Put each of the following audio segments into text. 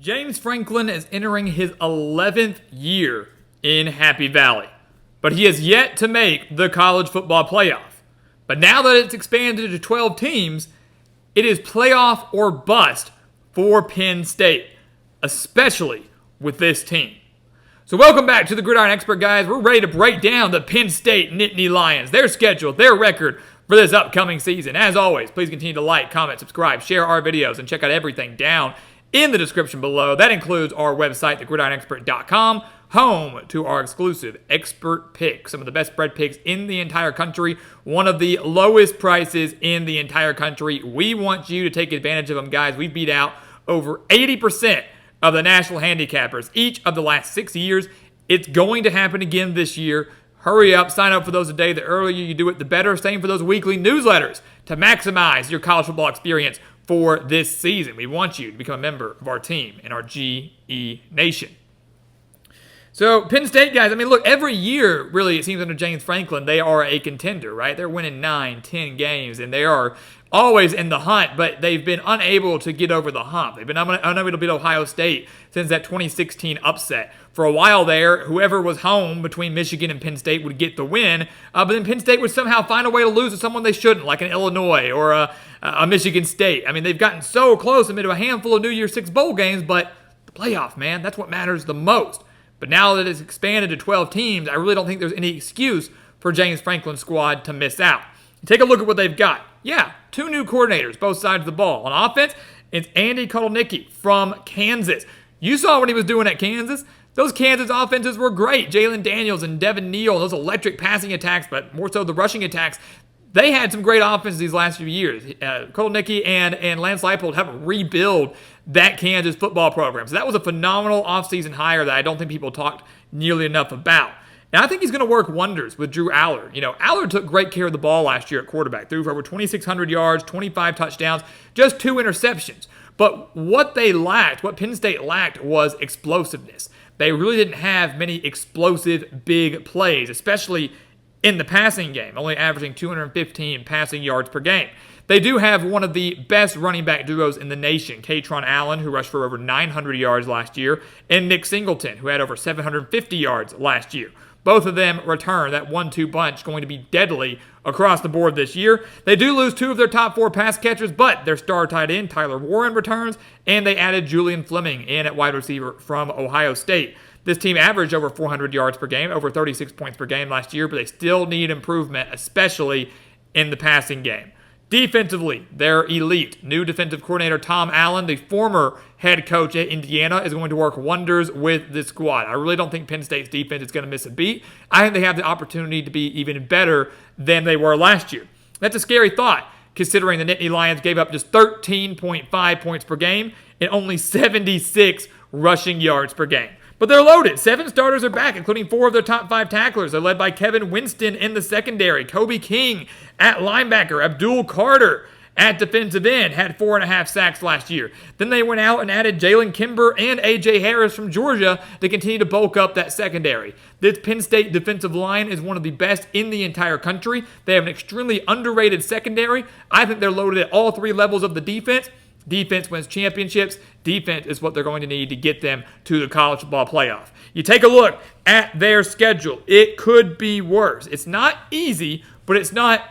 James Franklin is entering his 11th year in Happy Valley, but he has yet to make the college football playoff. But now that it's expanded to 12 teams, it is playoff or bust for Penn State, especially with this team. So welcome back to the Gridiron Expert, guys. We're ready to break down the Penn State Nittany Lions, their schedule, their record for this upcoming season. As always, please continue to like, comment, subscribe, share our videos, and check out everything down in the description below. That includes our website, thegridironexpert.com, home to our exclusive expert picks. Some of the best spread picks in the entire country, one of the lowest prices in the entire country. We want you to take advantage of them, guys. We beat out over 80% of the national handicappers each of the last 6 years. It's going to happen again this year. Hurry up, sign up for those today. The earlier you do it, the better. Same for those weekly newsletters to maximize your college football experience for this season. We want you to become a member of our team in our GE Nation. So, Penn State, guys, I mean, look, every year, really, it seems under James Franklin, they are a contender, right? They're winning 9, 10 games, and they are always in the hunt, but they've been unable to get over the hump. They've been unable to beat Ohio State since that 2016 upset. For a while there, whoever was home between Michigan and Penn State would get the win, but then Penn State would somehow find a way to lose to someone they shouldn't, like an Illinois or a Michigan State. I mean, they've gotten so close and been to a handful of New Year's Six bowl games, but the playoff, man, that's what matters the most. But now that it's expanded to 12 teams, I really don't think there's any excuse for James Franklin's squad to miss out. Take a look at what they've got. Yeah, 2 new coordinators, both sides of the ball. On offense, it's Andy Kotelnicki from Kansas. You saw what he was doing at Kansas. Those Kansas offenses were great. Jalen Daniels and Devin Neal, those electric passing attacks, but more so the rushing attacks. They had some great offenses these last few years. Kotelnicki and Lance Leipold have rebuild that Kansas football program. So that was a phenomenal offseason hire that I don't think people talked nearly enough about. And I think he's going to work wonders with Drew Aller. You know, Aller took great care of the ball last year at quarterback. Threw for over 2,600 yards, 25 touchdowns, just 2 interceptions. But what they lacked, what Penn State lacked, was explosiveness. They really didn't have many explosive big plays, especially in the passing game, only averaging 215 passing yards per game. They do have one of the best running back duos in the nation, Katron Allen, who rushed for over 900 yards last year, and Nick Singleton, who had over 750 yards last year. Both of them return. That 1-2 bunch going to be deadly across the board this year. They do lose 2 of their top 4 pass catchers, but their star tight end, Tyler Warren, returns, and they added Julian Fleming in at wide receiver from Ohio State. This team averaged over 400 yards per game, over 36 points per game last year, but they still need improvement, especially in the passing game. Defensively, they're elite. New defensive coordinator Tom Allen, the former head coach at Indiana, is going to work wonders with this squad. I really don't think Penn State's defense is going to miss a beat. I think they have the opportunity to be even better than they were last year. That's a scary thought, considering the Nittany Lions gave up just 13.5 points per game and only 76 rushing yards per game. But they're loaded. 7 starters are back, including 4 of their top 5 tacklers. They're led by Kevin Winston in the secondary, Kobe King at linebacker, Abdul Carter at defensive end, had 4.5 sacks last year. Then they went out and added Jalen Kimber and A.J. Harris from Georgia to continue to bulk up that secondary. This Penn State defensive line is one of the best in the entire country. They have an extremely underrated secondary. I think they're loaded at all 3 levels of the defense. Defense wins championships. Defense is what they're going to need to get them to the college football playoff. You take a look at their schedule. It could be worse. It's not easy, but it's not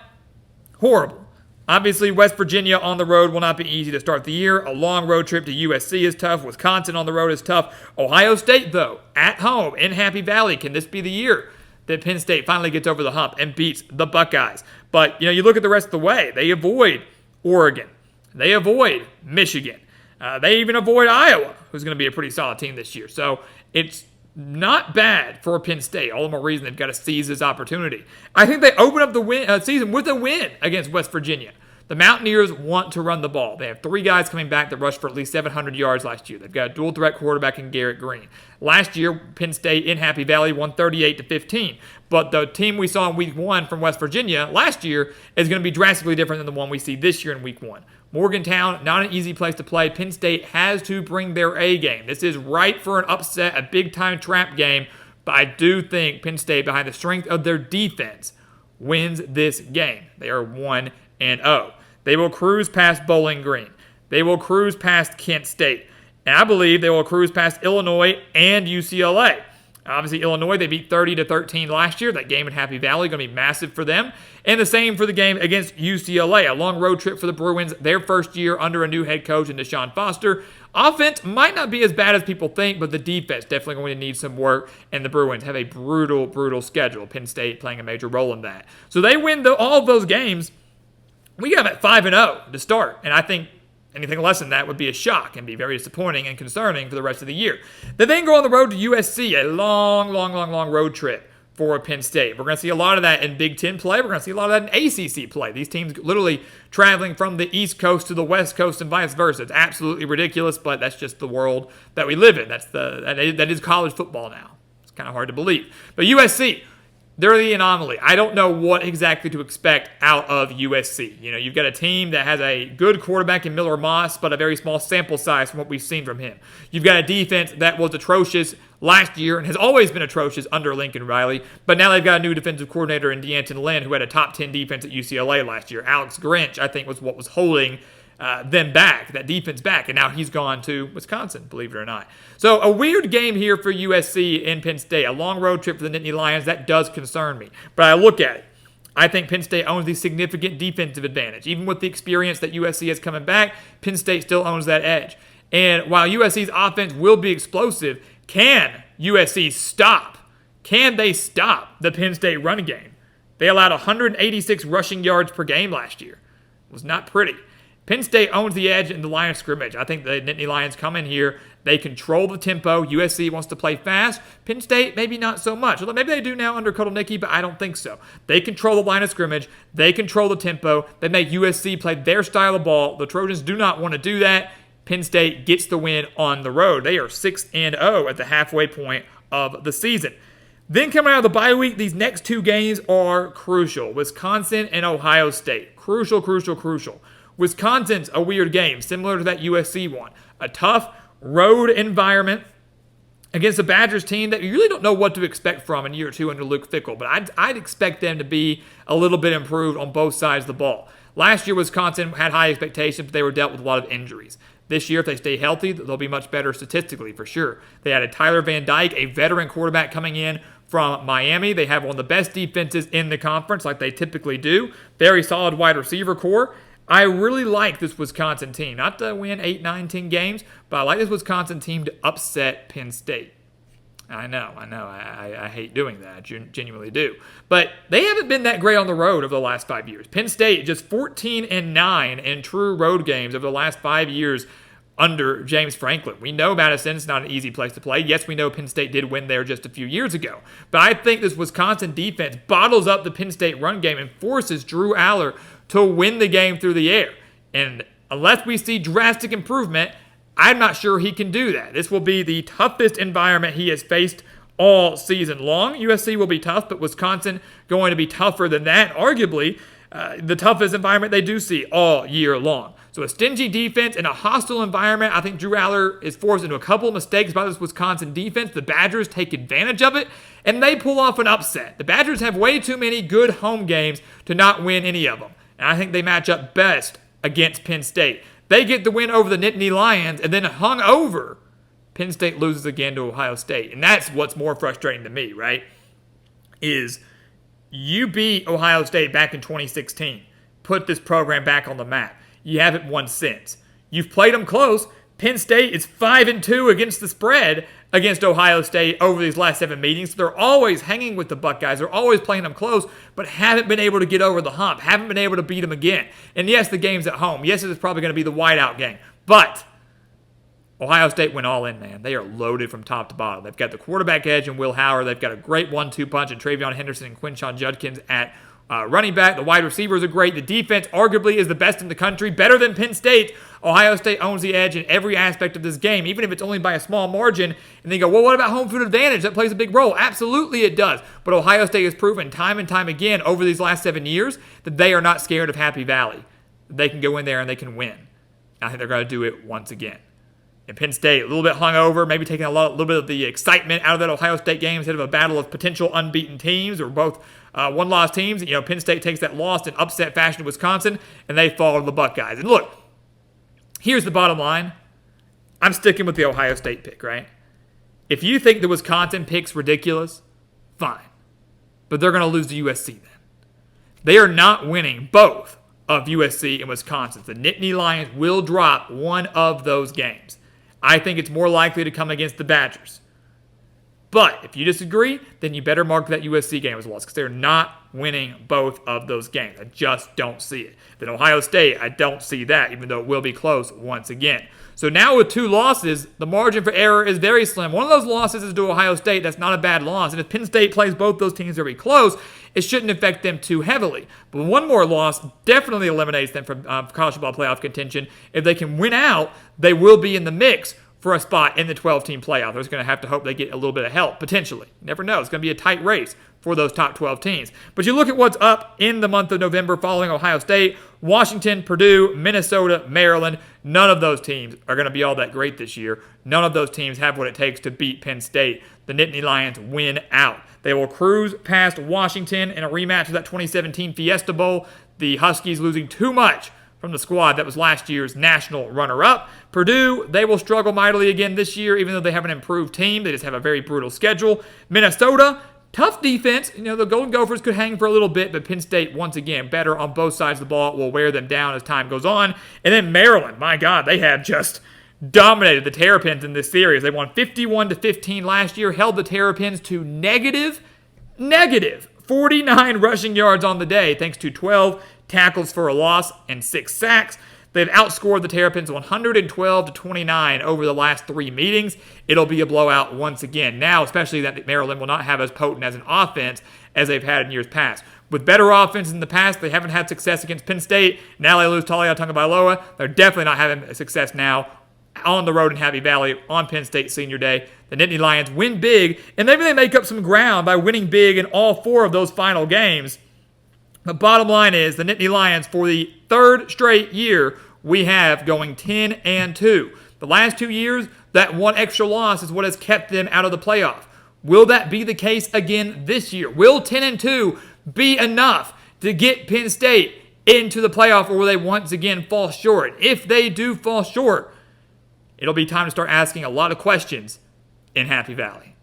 horrible. Obviously, West Virginia on the road will not be easy to start the year. A long road trip to USC is tough. Wisconsin on the road is tough. Ohio State, though, at home in Happy Valley. Can this be the year that Penn State finally gets over the hump and beats the Buckeyes? But, you look at the rest of the way. They avoid Oregon. They avoid Michigan. They even avoid Iowa, who's going to be a pretty solid team this year. So it's not bad for Penn State. All the more reason they've got to seize this opportunity. I think they open up the season with a win against West Virginia. The Mountaineers want to run the ball. They have 3 guys coming back that rushed for at least 700 yards last year. They've got a dual-threat quarterback in Garrett Green. Last year, Penn State in Happy Valley won 38-15. But the team we saw in Week 1 from West Virginia last year is going to be drastically different than the one we see this year in Week 1. Morgantown, not an easy place to play. Penn State has to bring their A game. This is ripe for an upset, a big-time trap game. But I do think Penn State, behind the strength of their defense, wins this game. They are 1-0. They will cruise past Bowling Green. They will cruise past Kent State. And I believe they will cruise past Illinois and UCLA. Obviously, Illinois, they beat 30-13 last year. That game in Happy Valley going to be massive for them. And the same for the game against UCLA. A long road trip for the Bruins, their first year under a new head coach in Deshaun Foster. Offense might not be as bad as people think, but the defense definitely going to need some work. And the Bruins have a brutal, brutal schedule. Penn State playing a major role in that. So they win all of those games. We got them at 5-0 to start. And I think anything less than that would be a shock and be very disappointing and concerning for the rest of the year. They then go on the road to USC, a long, long, long, long road trip for Penn State. We're going to see a lot of that in Big Ten play. We're going to see a lot of that in ACC play. These teams literally traveling from the East Coast to the West Coast and vice versa. It's absolutely ridiculous, but that's just the world that we live in. That is college football now. It's kind of hard to believe. But USC, they're the anomaly. I don't know what exactly to expect out of USC. You know, you've got a team that has a good quarterback in Miller Moss, but a very small sample size from what we've seen from him. You've got a defense that was atrocious last year and has always been atrocious under Lincoln Riley, but now they've got a new defensive coordinator in D'Anton Lynn, who had a top 10 defense at UCLA last year. Alex Grinch, I think, was what was holding them back, that defense back, and now he's gone to Wisconsin, believe it or not. So a weird game here for USC in Penn State, a long road trip for the Nittany Lions. That does concern me, but I look at it. I think Penn State owns the significant defensive advantage. Even with the experience that USC has coming back, Penn State still owns that edge. And while USC's offense will be explosive, can USC stop? Can they stop the Penn State run game? They allowed 186 rushing yards per game last year. It was not pretty. Penn State owns the edge in the line of scrimmage. I think the Nittany Lions come in here. They control the tempo. USC wants to play fast. Penn State, maybe not so much. Although maybe they do now under Kotelnicki, but I don't think so. They control the line of scrimmage. They control the tempo. They make USC play their style of ball. The Trojans do not want to do that. Penn State gets the win on the road. They are 6-0 at the halfway point of the season. Then coming out of the bye week, these next two games are crucial. Wisconsin and Ohio State. Crucial, crucial, crucial. Wisconsin's a weird game, similar to that USC one. A tough road environment against a Badgers team that you really don't know what to expect from in year two under Luke Fickell, but I'd expect them to be a little bit improved on both sides of the ball. Last year, Wisconsin had high expectations, but they were dealt with a lot of injuries. This year, if they stay healthy, they'll be much better statistically, for sure. They had a Tyler Van Dyke, a veteran quarterback coming in from Miami. They have one of the best defenses in the conference, like they typically do. Very solid wide receiver core. I really like this Wisconsin team. Not to win 8, 9, 10 games, but I like this Wisconsin team to upset Penn State. I know. I hate doing that. I genuinely do. But they haven't been that great on the road over the last 5 years. Penn State just 14-9 in true road games over the last 5 years under James Franklin. We know Madison's not an easy place to play. Yes, we know Penn State did win there just a few years ago. But I think this Wisconsin defense bottles up the Penn State run game and forces Drew Aller to win the game through the air. And unless we see drastic improvement, I'm not sure he can do that. This will be the toughest environment he has faced all season long. USC will be tough, but Wisconsin going to be tougher than that. Arguably, the toughest environment they do see all year long. So a stingy defense in a hostile environment. I think Drew Aller is forced into a couple of mistakes by this Wisconsin defense. The Badgers take advantage of it, and they pull off an upset. The Badgers have way too many good home games to not win any of them. And I think they match up best against Penn State. They get the win over the Nittany Lions, and then hung over, Penn State loses again to Ohio State. And that's what's more frustrating to me, right? Is you beat Ohio State back in 2016. Put this program back on the map. You haven't won since. You've played them close. Penn State is 5-2 against the spread against Ohio State over these last 7 meetings. So they're always hanging with the Buckeyes. They're always playing them close, but haven't been able to get over the hump. Haven't been able to beat them again. And yes, the game's at home. Yes, it's probably going to be the whiteout game. But Ohio State went all in, man. They are loaded from top to bottom. They've got the quarterback edge in Will Howard. They've got a great 1-2 punch in Travion Henderson and Quinshon Judkins at running back. The wide receivers are great. The defense arguably is the best in the country, better than Penn State. Ohio State owns the edge in every aspect of this game, even if it's only by a small margin. And they go, well, what about home field advantage? That plays a big role. Absolutely it does. But Ohio State has proven time and time again over these last 7 years that they are not scared of Happy Valley. They can go in there and they can win. I think they're going to do it once again. And Penn State, a little bit hungover, maybe taking a little bit of the excitement out of that Ohio State game instead of a battle of potential unbeaten teams or both one-loss teams. You know, Penn State takes that loss in upset fashion to Wisconsin, and they fall to the Buckeyes. And look, here's the bottom line. I'm sticking with the Ohio State pick, right? If you think the Wisconsin pick's ridiculous, fine. But they're going to lose to USC then. They are not winning both of USC and Wisconsin. The Nittany Lions will drop one of those games. I think it's more likely to come against the Badgers. But if you disagree, then you better mark that USC game as a loss because they're not winning both of those games. I just don't see it. Then Ohio State, I don't see that, even though it will be close once again. So now with 2 losses, the margin for error is very slim. One of those losses is to Ohio State. That's not a bad loss. And if Penn State plays both those teams very close, it shouldn't affect them too heavily. But one more loss definitely eliminates them from college football playoff contention. If they can win out, they will be in the mix for a spot in the 12-team playoff. They're going to have to hope they get a little bit of help, potentially. You never know. It's going to be a tight race for those top 12 teams. But you look at what's up in the month of November following Ohio State, Washington, Purdue, Minnesota, Maryland. None of those teams are going to be all that great this year. None of those teams have what it takes to beat Penn State. The Nittany Lions win out. They will cruise past Washington in a rematch of that 2017 Fiesta Bowl. The Huskies losing too much from the squad that was last year's national runner-up. Purdue, they will struggle mightily again this year, even though they have an improved team. They just have a very brutal schedule. Minnesota, tough defense. The Golden Gophers could hang for a little bit, but Penn State, once again, better on both sides of the ball, will wear them down as time goes on. And then Maryland, my God, they have just dominated the Terrapins in this series. They won 51-15 last year, held the Terrapins to negative 49 rushing yards on the day, thanks to 12 tackles for a loss and 6 sacks. They've outscored the Terrapins 112-29 over the last 3 meetings. It'll be a blowout once again. Now, especially that Maryland will not have as potent as an offense as they've had in years past. With better offense in the past, they haven't had success against Penn State. Now they lose Talia Tagovailoa. They're definitely not having success now on the road in Happy Valley on Penn State Senior Day. The Nittany Lions win big, and maybe they make up some ground by winning big in all 4 of those final games. The bottom line is the Nittany Lions, for the 3rd straight year, we have going 10-2. The last 2 years, that one extra loss is what has kept them out of the playoff. Will that be the case again this year? Will 10-2 be enough to get Penn State into the playoff, or will they once again fall short? If they do fall short, it'll be time to start asking a lot of questions in Happy Valley.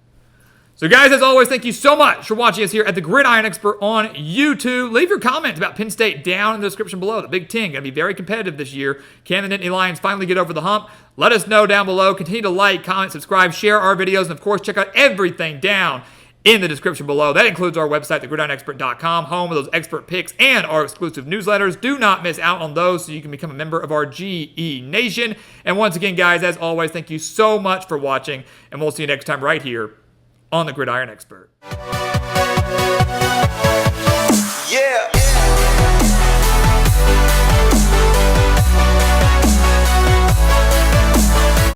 So guys, as always, thank you so much for watching us here at the Gridiron Expert on YouTube. Leave your comments about Penn State down in the description below. The Big Ten going to be very competitive this year. Can the Nittany Lions finally get over the hump? Let us know down below. Continue to like, comment, subscribe, share our videos, and of course, check out everything down in the description below. That includes our website, thegridironexpert.com, home of those expert picks and our exclusive newsletters. Do not miss out on those so you can become a member of our GE Nation. And once again, guys, as always, thank you so much for watching, and we'll see you next time right here on the Gridiron Expert.